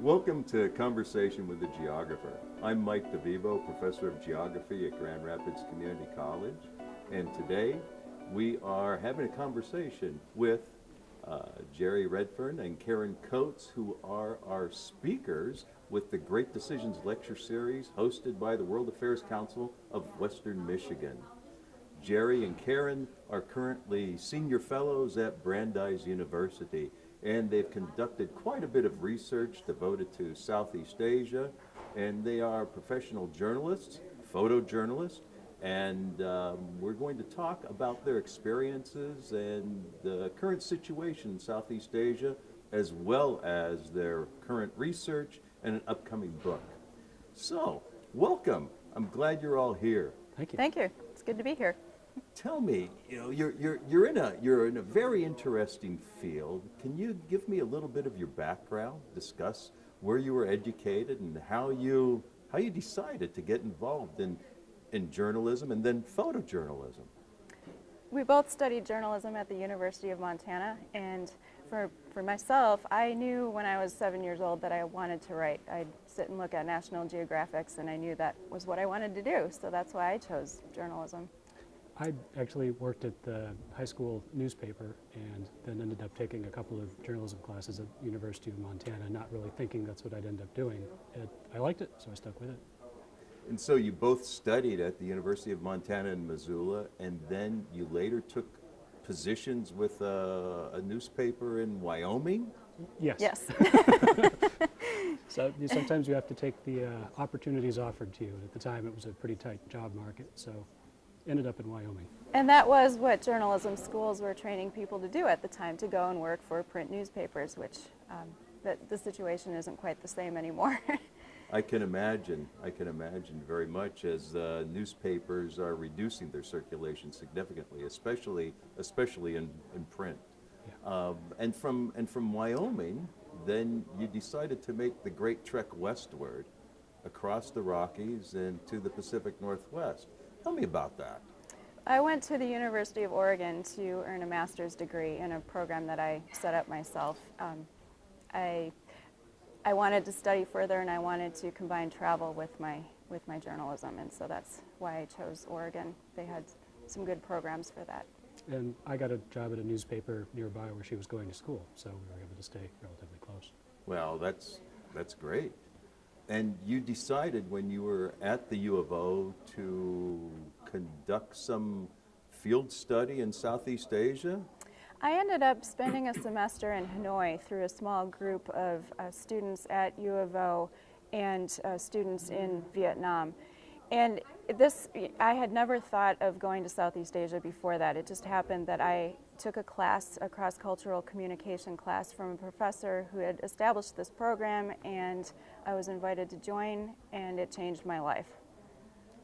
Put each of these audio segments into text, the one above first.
Welcome to Conversation with the Geographer. I'm Mike DeVivo, Professor of Geography at Grand Rapids Community College, and today we are having a conversation with Jerry Redfern and Karen Coates, who are our speakers with the Great Decisions Lecture Series hosted by the World Affairs Council of Western Michigan. Jerry and Karen are currently senior fellows at Brandeis University, and they've conducted quite a bit of research devoted to Southeast Asia, and they are professional journalists, photojournalists, and we're going to talk about their experiences and the current situation in Southeast Asia, as well as their current research and an upcoming book. So, welcome. I'm glad you're all here. Thank you. Thank you. It's good to be here. Tell me, you're in a very interesting field. Can you give me a little bit of your background? Discuss where you were educated and how you decided to get involved in journalism and then photojournalism. We both studied journalism at the University of Montana, and for myself, I knew when I was 7 years old that I wanted to write. I'd sit and look at National Geographics, and I knew that was what I wanted to do, so that's why I chose journalism. I actually worked at the high school newspaper and then ended up taking a couple of journalism classes at the University of Montana, not really thinking that's what I'd end up doing. I liked it, so I stuck with it. And so you both studied at the University of Montana in Missoula, and then you later took positions with a newspaper in Wyoming? Yes. Yes. So sometimes you have to take the opportunities offered to you. At the time, it was a pretty tight job market, so ended up in Wyoming. And that was what journalism schools were training people to do at the time, to go and work for print newspapers, which the situation isn't quite the same anymore. I can imagine very much, as newspapers are reducing their circulation significantly, especially in print. Yeah. And from Wyoming, then you decided to make the great trek westward across the Rockies and to the Pacific Northwest. Tell me about that. I went to the University of Oregon to earn a master's degree in a program that I set up myself. I wanted to study further, and I wanted to combine travel with my journalism, and so that's why I chose Oregon. They had some good programs for that. And I got a job at a newspaper nearby where she was going to school, so we were able to stay relatively close. Well, that's great. And you decided when you were at the U of O to conduct some field study in Southeast Asia? I ended up spending a semester in Hanoi through a small group of students at U of O and students in Vietnam. And I had never thought of going to Southeast Asia before that. It just happened that I took a cross-cultural communication class from a professor who had established this program, and I was invited to join, and it changed my life.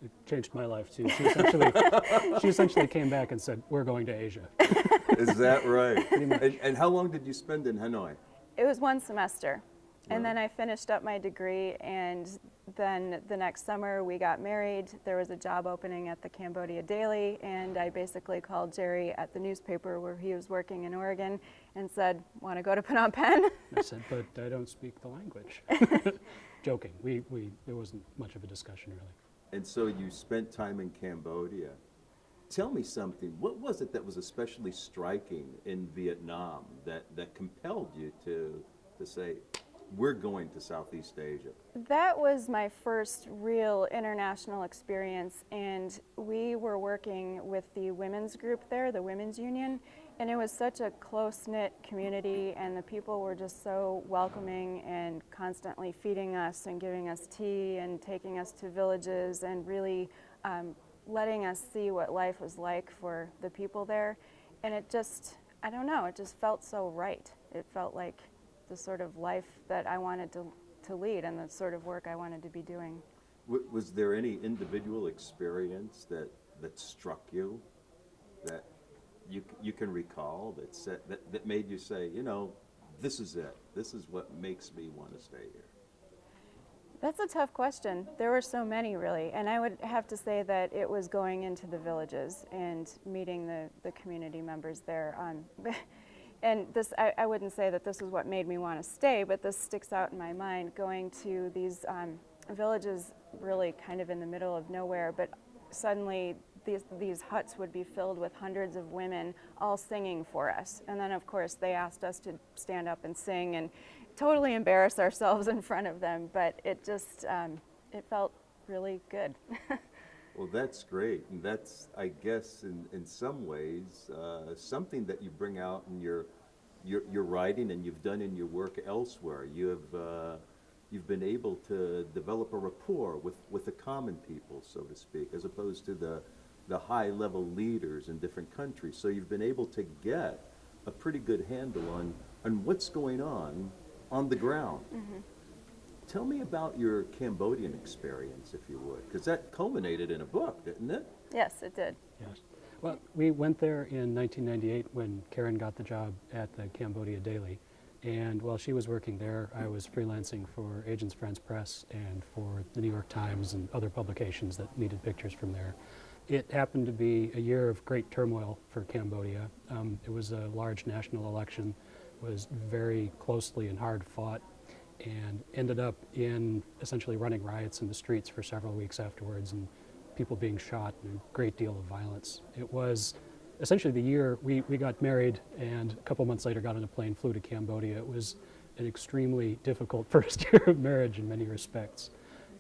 It changed my life too. She essentially came back and said, "We're going to Asia." Is that right? Pretty much. And how long did you spend in Hanoi? It was one semester. And Wow. then I finished up my degree, and then the next summer we got married. There was a job opening at the Cambodia Daily, and I basically called Jerry at the newspaper where he was working in Oregon and said, "Want to go to Phnom Penh?" I said, "But I don't speak the language." Joking. There wasn't much of a discussion really. And so you spent time in Cambodia. Tell me something. What was it that was especially striking in Vietnam that compelled you to say, we're going to Southeast Asia? That was my first real international experience, and we were working with the women's group there, the Women's Union, and it was such a close-knit community, and the people were just so welcoming and constantly feeding us and giving us tea and taking us to villages and really letting us see what life was like for the people there. And it just, I don't know, it just felt so right. It felt like the sort of life that I wanted to lead and the sort of work I wanted to be doing. Was there any individual experience that struck you, that you can recall, that made you say, this is it. This is what makes me want to stay here? That's a tough question. There were so many, really, and I would have to say that it was going into the villages and meeting the community members there. and this, I wouldn't say that this is what made me want to stay, but this sticks out in my mind, going to these villages really kind of in the middle of nowhere, but suddenly these huts would be filled with hundreds of women all singing for us. And then of course they asked us to stand up and sing and totally embarrass ourselves in front of them, but it just, it felt really good. Well, that's great, and that's, I guess, in some ways, something that you bring out in your writing and you've done in your work elsewhere. You've been able to develop a rapport with the common people, so to speak, as opposed to the high-level leaders in different countries. So you've been able to get a pretty good handle on what's going on the ground. Mm-hmm. Tell me about your Cambodian experience, if you would, because that culminated in a book, didn't it? Yes, it did. Yes. Well, we went there in 1998 when Karen got the job at the Cambodia Daily. And while she was working there, I was freelancing for Agents Friends Press and for the New York Times and other publications that needed pictures from there. It happened to be a year of great turmoil for Cambodia. It was a large national election, was very closely and hard fought, and ended up in essentially running riots in the streets for several weeks afterwards, and people being shot and a great deal of violence. It was essentially the year we got married, and a couple months later got on a plane, flew to Cambodia. It was an extremely difficult first year of marriage in many respects.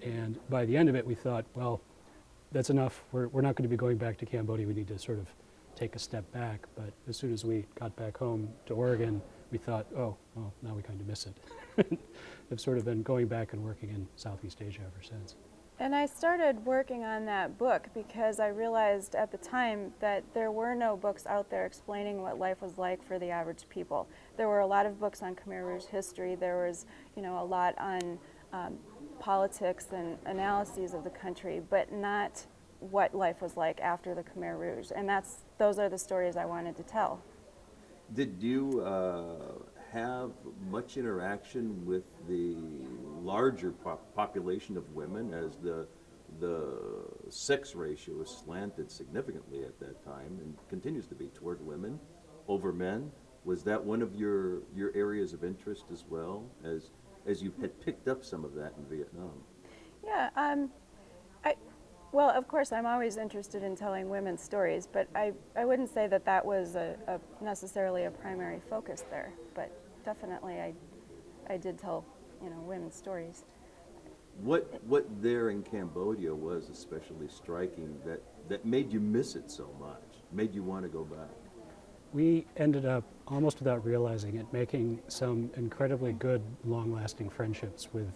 And by the end of it, we thought, well, that's enough. We're not going to be going back to Cambodia. We need to sort of take a step back. But as soon as we got back home to Oregon, we thought, oh, well, now we kind of miss it. I've sort of been going back and working in Southeast Asia ever since. And I started working on that book because I realized at the time that there were no books out there explaining what life was like for the average people. There were a lot of books on Khmer Rouge history. There was, a lot on politics and analyses of the country, but not what life was like after the Khmer Rouge. And those are the stories I wanted to tell. Did you have much interaction with the larger population of women, as the sex ratio was slanted significantly at that time and continues to be toward women over men? Was that one of your areas of interest as well, as you had picked up some of that in Vietnam? Yeah, well, of course, I'm always interested in telling women's stories, but I wouldn't say that was necessarily a primary focus there. But definitely, I did tell, women's stories. What there in Cambodia was especially striking that made you miss it so much, made you want to go back? We ended up, almost without realizing it, making some incredibly good, long-lasting friendships with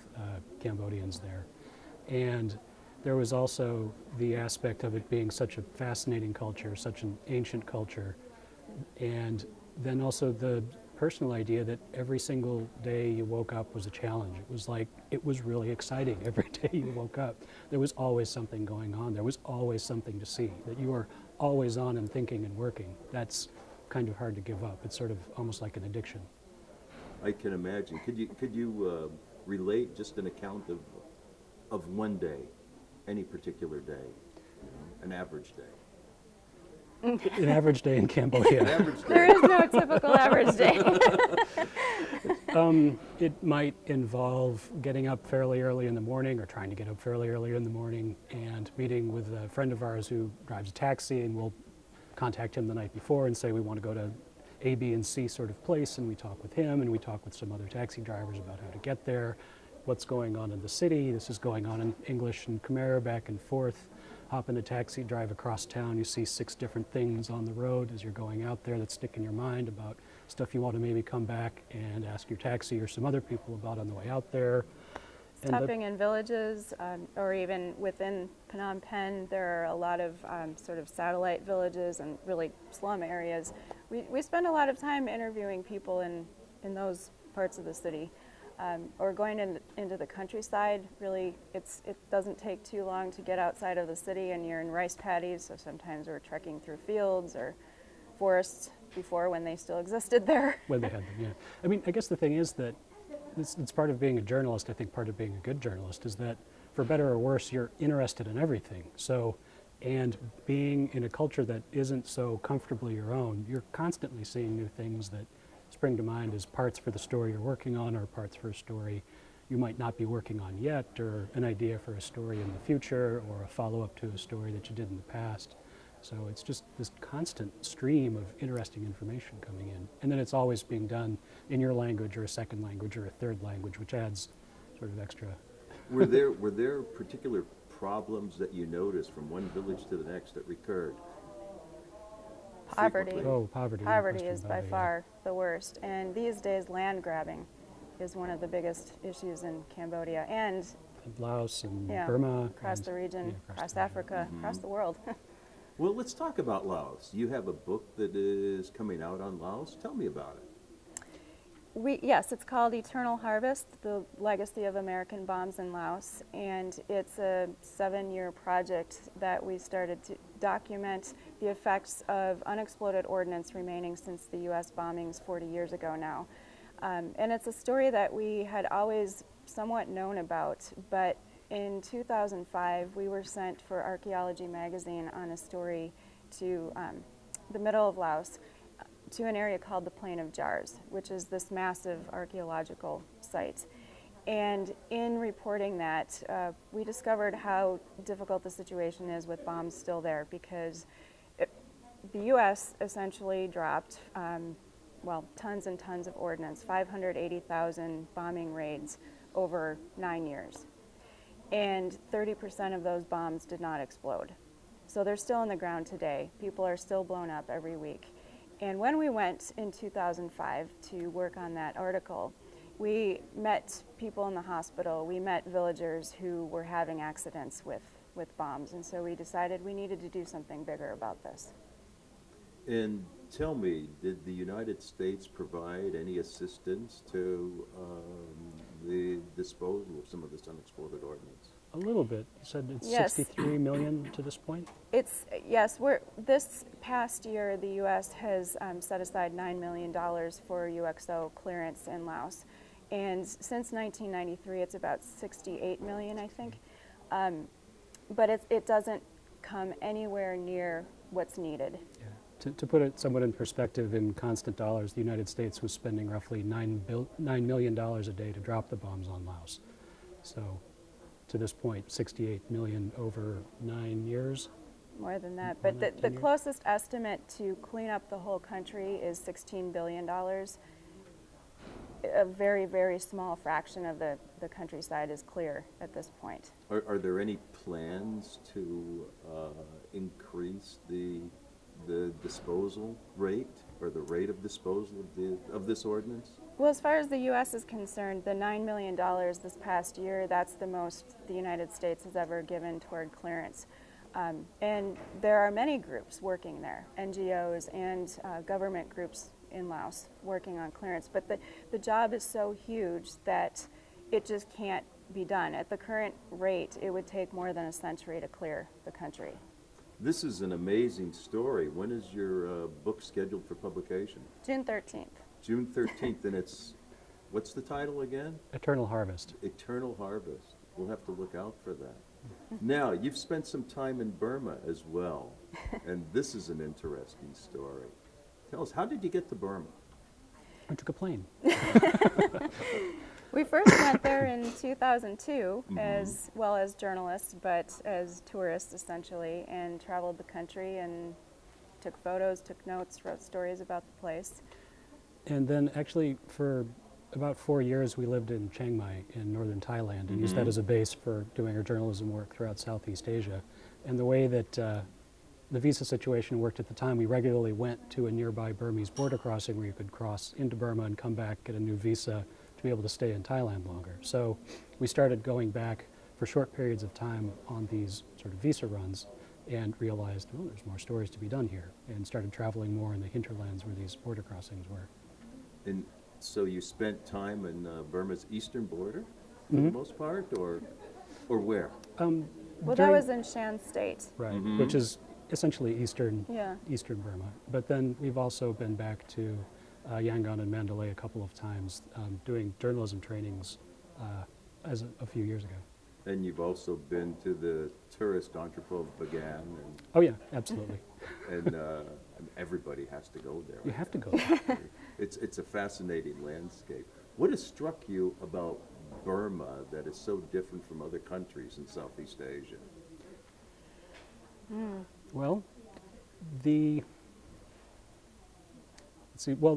Cambodians there. And there was also the aspect of it being such a fascinating culture, such an ancient culture, and then also the personal idea that every single day you woke up was a challenge. It was really exciting every day you woke up. There was always something going on. There was always something to see, that you were always on and thinking and working. That's kind of hard to give up. It's sort of almost like an addiction. I can imagine. Could you relate just an account of one day, any particular day, an average day? An average day in Cambodia. An average day. There is no typical average day. It might involve getting up fairly early in the morning, or trying to get up fairly early in the morning, and meeting with a friend of ours who drives a taxi, and we'll contact him the night before and say we want to go to A, B, and C sort of place, and we talk with him, and we talk with some other taxi drivers about how to get there, what's going on in the city. This is going on in English and Khmer, back and forth. Hop in a taxi, drive across town, you see 6 different things on the road as you're going out there that stick in your mind about stuff you want to maybe come back and ask your taxi or some other people about on the way out there. Stopping in villages, or even within Phnom Penh, there are a lot of sort of satellite villages and really slum areas. We spend a lot of time interviewing people in those parts of the city. Or going into the countryside. Really, it doesn't take too long to get outside of the city, and you're in rice paddies, so sometimes we're trekking through fields or forests before, when they still existed there. When they had them, yeah. I mean, I guess the thing is that it's part of being a journalist. I think part of being a good journalist is that, for better or worse, you're interested in everything. So, and being in a culture that isn't so comfortably your own, you're constantly seeing new things that spring to mind is parts for the story you're working on or parts for a story you might not be working on yet, or an idea for a story in the future, or a follow-up to a story that you did in the past. So it's just this constant stream of interesting information coming in. And then it's always being done in your language or a second language or a third language, which adds sort of extra. Were there particular problems that you noticed from one village to the next that recurred? Poverty. Frequently? Oh, poverty. no Poverty question is about by it, yeah. far the worst. And these days, land grabbing is one of the biggest issues in Cambodia and Laos and yeah, Burma. across and- the region, yeah, across the region. Africa, across the world. Well, let's talk about Laos. You have a book that is coming out on Laos. Tell me about it. Yes, it's called Eternal Harvest, The Legacy of American Bombs in Laos, and it's a 7-year project that we started to document the effects of unexploded ordnance remaining since the U.S. bombings 40 years ago now. And it's a story that we had always somewhat known about, but in 2005 we were sent for Archaeology magazine on a story to the middle of Laos, to an area called the Plain of Jars, which is this massive archaeological site. And in reporting that, we discovered how difficult the situation is with bombs still there, because the U.S. essentially dropped tons and tons of ordnance, 580,000 bombing raids over 9 years. And 30% of those bombs did not explode. So they're still in the ground today. People are still blown up every week. And when we went in 2005 to work on that article, we met people in the hospital, we met villagers who were having accidents with bombs, and so we decided we needed to do something bigger about this. And tell me, did the United States provide any assistance to the disposal of some of this unexploded ordnance? A little bit. You said it's Yes. 63 million to this point? Yes, this past year the U.S. has set aside $9 million for UXO clearance in Laos. And since 1993 it's about 68 million, I think. But it doesn't come anywhere near what's needed. Yeah. To put it somewhat in perspective, in constant dollars, the United States was spending roughly $9 million a day to drop the bombs on Laos. So to this point, 68 million over 9 years. More than that. More But than the 10 years? closest estimate to clean up the whole country is $16 billion. A very, very small fraction of the countryside is clear at this point. Are there any plans to increase the disposal rate or the rate of disposal of this ordnance? Well, as far as the U.S. is concerned, the $9 million this past year, that's the most the United States has ever given toward clearance. And there are many groups working there, NGOs and government groups in Laos working on clearance. But the job is so huge that it just can't be done. At the current rate, it would take more than a century to clear the country. This is an amazing story. When is your book scheduled for publication? June 13th. June 13th, and what's the title again? Eternal Harvest. Eternal Harvest. We'll have to look out for that. Now, you've spent some time in Burma as well, and this is an interesting story. Tell us, how did you get to Burma? I took a plane. We first went there in 2002 as well as journalists, but as tourists essentially, and traveled the country and took photos, took notes, wrote stories about the place. And then actually for about 4 years we lived in Chiang Mai in northern Thailand and used that as a base for doing our journalism work throughout Southeast Asia. And the way that the visa situation worked at the time, we regularly went to a nearby Burmese border crossing where you could cross into Burma and come back, get a new visa to be able to stay in Thailand longer. So we started going back for short periods of time on these sort of visa runs and realized, well, there's more stories to be done here, and started traveling more in the hinterlands where these border crossings were. And so you spent time in Burma's eastern border for the most part, or where? Well, that was in Shan State. Right, which is essentially eastern Burma. But then we've also been back to Yangon and Mandalay a couple of times doing journalism trainings as a few years ago. And you've also been to the tourist entrepot Bagan Oh yeah, absolutely. and I mean, everybody has to go there. You I have to guess. go there. It's a fascinating landscape. What has struck you about Burma that is so different from other countries in Southeast Asia? Well,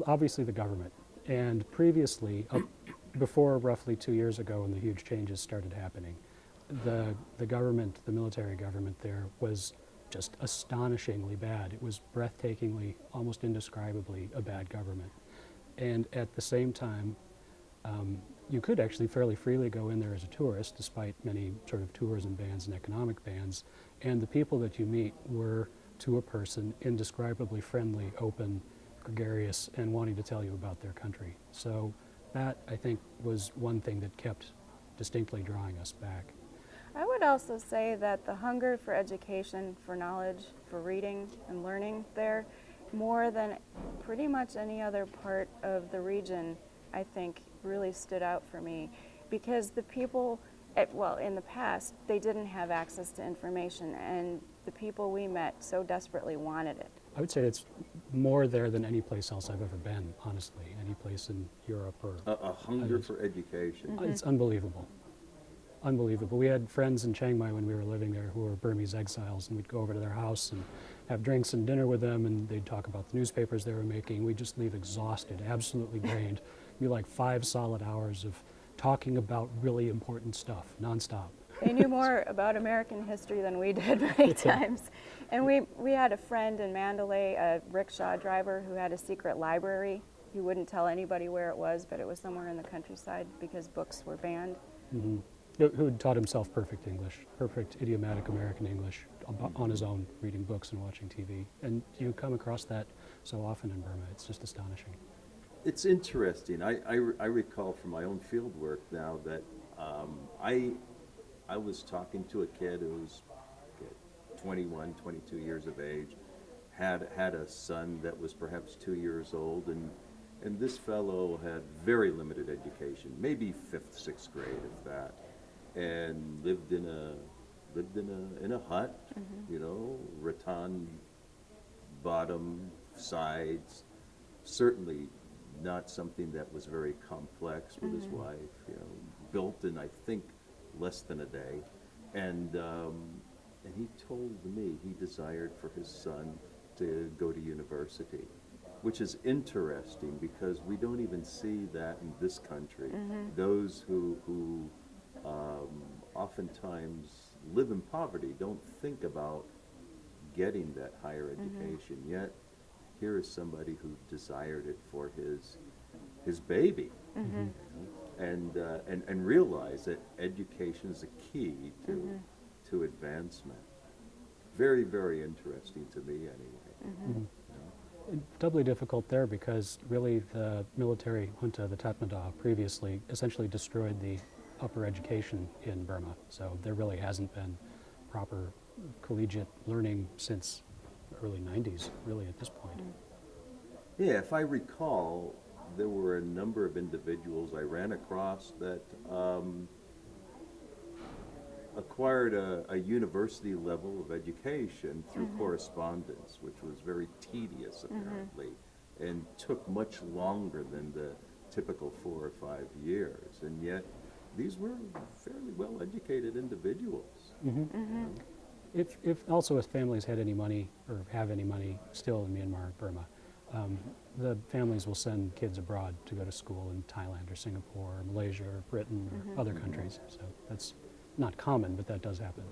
obviously the government. And previously, before roughly 2 years ago when the huge changes started happening, the government, the military government there was just astonishingly bad. It was breathtakingly, almost indescribably a bad government. And at the same time, you could actually fairly freely go in there as a tourist, despite many sort of tourism bans and economic bans. And the people that you meet were, to a person, indescribably friendly, open, gregarious, and wanting to tell you about their country. So that, I think, was one thing that kept distinctly drawing us back. I would also say that the hunger for education, for knowledge, for reading and learning there, more than pretty much any other part of the region, I think really stood out for me, because the people, in the past, they didn't have access to information, and the people we met so desperately wanted it. I would say it's more there than any place else I've ever been, honestly, any place in Europe or... A hunger for education. It's unbelievable. Unbelievable. We had friends in Chiang Mai when we were living there who were Burmese exiles, and we'd go over to their house and have drinks and dinner with them, and they'd talk about the newspapers they were making. We'd just leave exhausted, absolutely drained. It'd be like 5 solid hours of talking about really important stuff, nonstop. They knew more about American history than we did many times. And we had a friend in Mandalay, a rickshaw driver, who had a secret library. He wouldn't tell anybody where it was, but it was somewhere in the countryside because books were banned. Mm-hmm. Who had taught himself perfect English, perfect idiomatic American English, on his own, reading books and watching TV. And you come across that so often in Burma. It's just astonishing. It's interesting. I recall from my own field work now that I was talking to a kid who was 21, 22 years of age, had a son that was perhaps 2 years old, and this fellow had very limited education, maybe 5th, 6th grade, if that, and lived in a hut, you know, rattan bottom, sides, certainly not something that was very complex with his wife, you know, built in, I think, less than a day. And he told me he desired for his son to go to university, which is interesting because we don't even see that in this country. Those who oftentimes live in poverty don't think about getting that higher education, yet here is somebody who desired it for his baby, you know, and realize that education is a key to advancement. Very, very interesting to me, anyway. You know? Doubly difficult there because really the military junta, the Tatmadaw, previously essentially destroyed the upper education in Burma. So there really hasn't been proper collegiate learning since the early 90s, really, at this point. Yeah, if I recall, there were a number of individuals I ran across that acquired a university level of education through correspondence, which was very tedious, apparently, and took much longer than the typical 4 or 5 years. And yet, these were fairly well-educated individuals. If families had any money, or have any money still in Myanmar, Burma, the families will send kids abroad to go to school in Thailand or Singapore or Malaysia or Britain or other countries. So that's not common, but that does happen.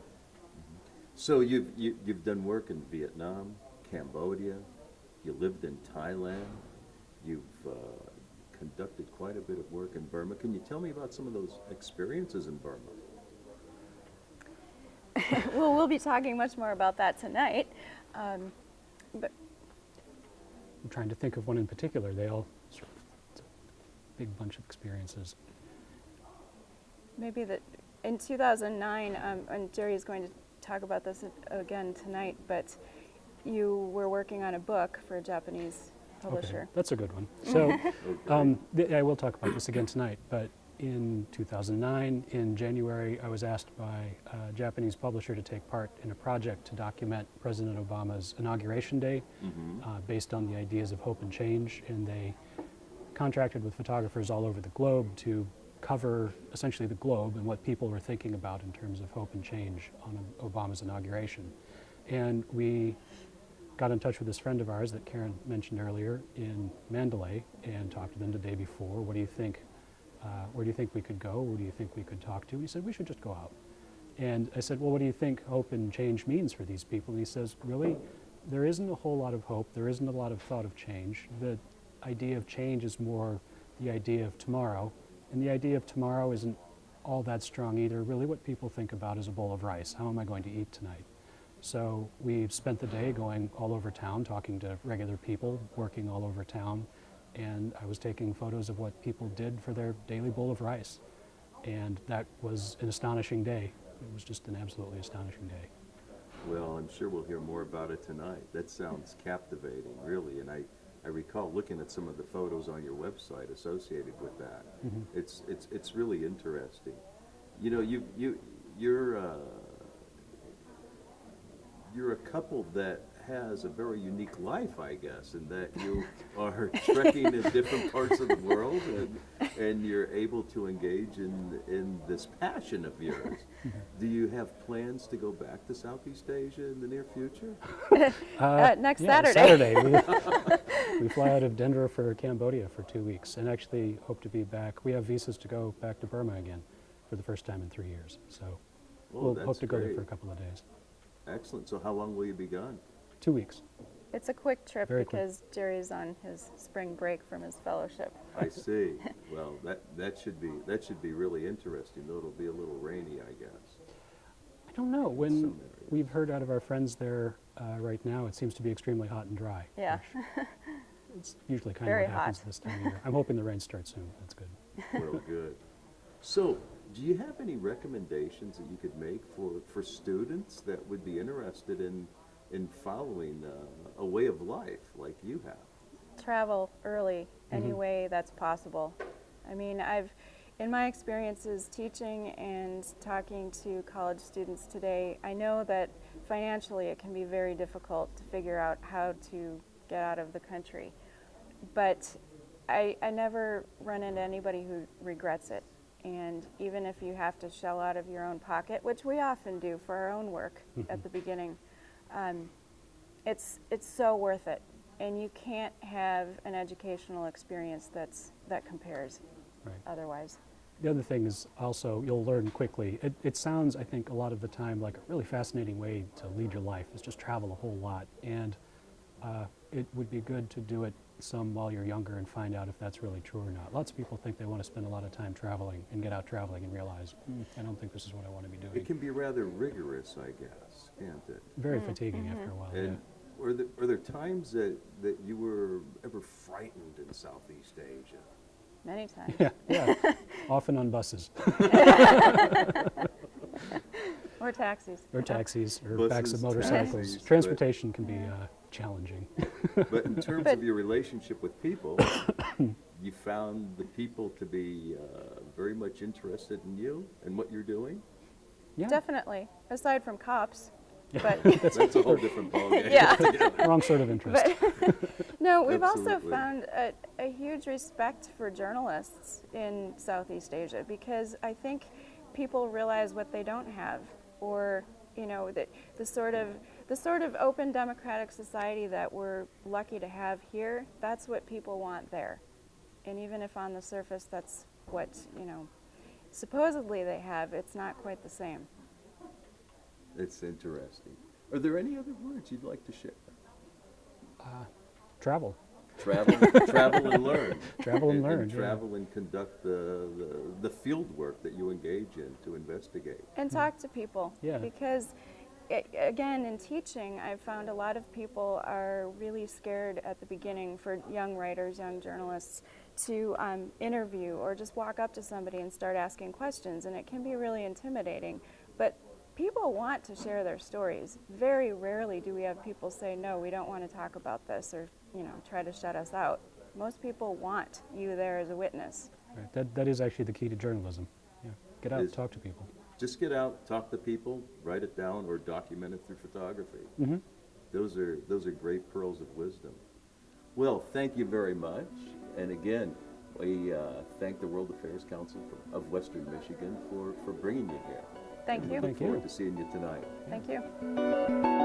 So you've done work in Vietnam, Cambodia, you lived in Thailand, you've conducted quite a bit of work in Burma. Can you tell me about some of those experiences in Burma? Well, we'll be talking much more about that tonight. But I'm trying to think of one in particular. They all, it's a big bunch of experiences. maybe that in 2009, and Jerry is going to talk about this again tonight, but you were working on a book for a Japanese publisher. Okay, that's a good one. So I will talk about this again tonight, but in 2009, in January, I was asked by a Japanese publisher to take part in a project to document President Obama's Inauguration Day based on the ideas of hope and change. And they contracted with photographers all over the globe to cover essentially the globe and what people were thinking about in terms of hope and change on Obama's inauguration. And we got in touch with this friend of ours that Karen mentioned earlier in Mandalay and talked to them the day before. What do you think? Where do you think we could go? Who do you think we could talk to? And he said, we should just go out. And I said, well, what do you think hope and change means for these people? And he says, really, there isn't a whole lot of hope. There isn't a lot of thought of change. The idea of change is more the idea of tomorrow. And the idea of tomorrow isn't all that strong either. Really what people think about is a bowl of rice. How am I going to eat tonight? So we spent the day going all over town, talking to regular people, working all over town. And I was taking photos of what people did for their daily bowl of rice. And that was an astonishing day. It was just an absolutely astonishing day. Well, I'm sure we'll hear more about it tonight. That sounds captivating, really. And I recall looking at some of the photos on your website associated with that. It's really interesting. You know, you're a couple that has a very unique life, I guess, in that you are trekking in different parts of the world and you're able to engage in this passion of yours. Do you have plans to go back to Southeast Asia in the near future? Next Yeah, Saturday. We fly out of Denver for Cambodia for 2 weeks and actually hope to be back. We have visas to go back to Burma again for the first time in 3 years. So we'll hope to go there for a couple of days. Excellent. So how long will you be gone? 2 weeks. It's a quick trip Very quick. because Jerry's on his spring break from his fellowship. I see. Well, that should be really interesting, though it'll be a little rainy, I guess. I don't know. When Some areas. we've heard out of our friends there right now, it seems to be extremely hot and dry. Yeah. It's usually kind Very of what happens hot. this time of year. I'm hoping the rain starts soon. That's good. Well, good. So, do you have any recommendations that you could make for students that would be interested in following a way of life like you have? Travel early any way that's possible. I mean, in my experiences teaching and talking to college students today, I know that financially it can be very difficult to figure out how to get out of the country. But I never run into anybody who regrets it. And even if you have to shell out of your own pocket, which we often do for our own work at the beginning, it's so worth it. And you can't have an educational experience that compares otherwise. The other thing is also you'll learn quickly. It sounds, I think, a lot of the time like a really fascinating way to lead your life is just travel a whole lot. And it would be good to do it some while you're younger and find out if that's really true or not. Lots of people think they want to spend a lot of time traveling and get out traveling and realize, I don't think this is what I want to be doing. It can be rather rigorous, I guess, can't it? Very fatiguing after a while. And are there times that you were ever frightened in Southeast Asia? Many times. Yeah, often on buses. Or taxis. Or taxis, or Buses, backs of motorcycles. taxis, Transportation can be challenging. But in terms of your relationship with people, you found the people to be very much interested in you and what you're doing? Yeah, Definitely, aside from cops. Yeah. But That's a whole different ballgame. Yeah. wrong sort of interest. no, we've also Absolutely. found a huge respect for journalists in Southeast Asia because I think people realize what they don't have, or the sort of open democratic society that we're lucky to have here. That's what people want there, and even if on the surface that's what supposedly they have, it's not quite the same. It's interesting. Are there any other words you'd like to share? Travel. Travel and learn. Travel and learn, yeah. Travel and conduct the field work that you engage in to investigate. And talk to people. Yeah. Because, again, in teaching, I've found a lot of people are really scared at the beginning for young writers, young journalists, to interview or just walk up to somebody and start asking questions. And it can be really intimidating. But people want to share their stories. Very rarely do we have people say, no, we don't want to talk about this, or try to shut us out. Most people want you there as a witness. Right. That is actually the key to journalism. Yeah. Get out, Is- talk to people. Just get out, talk to people, write it down, or document it through photography. Mm-hmm. Those are great pearls of wisdom. Well, thank you very much. And again, we thank the World Affairs Council of Western Michigan for bringing you here. Thank you. Thank Look forward you. to seeing you tonight. Thank you.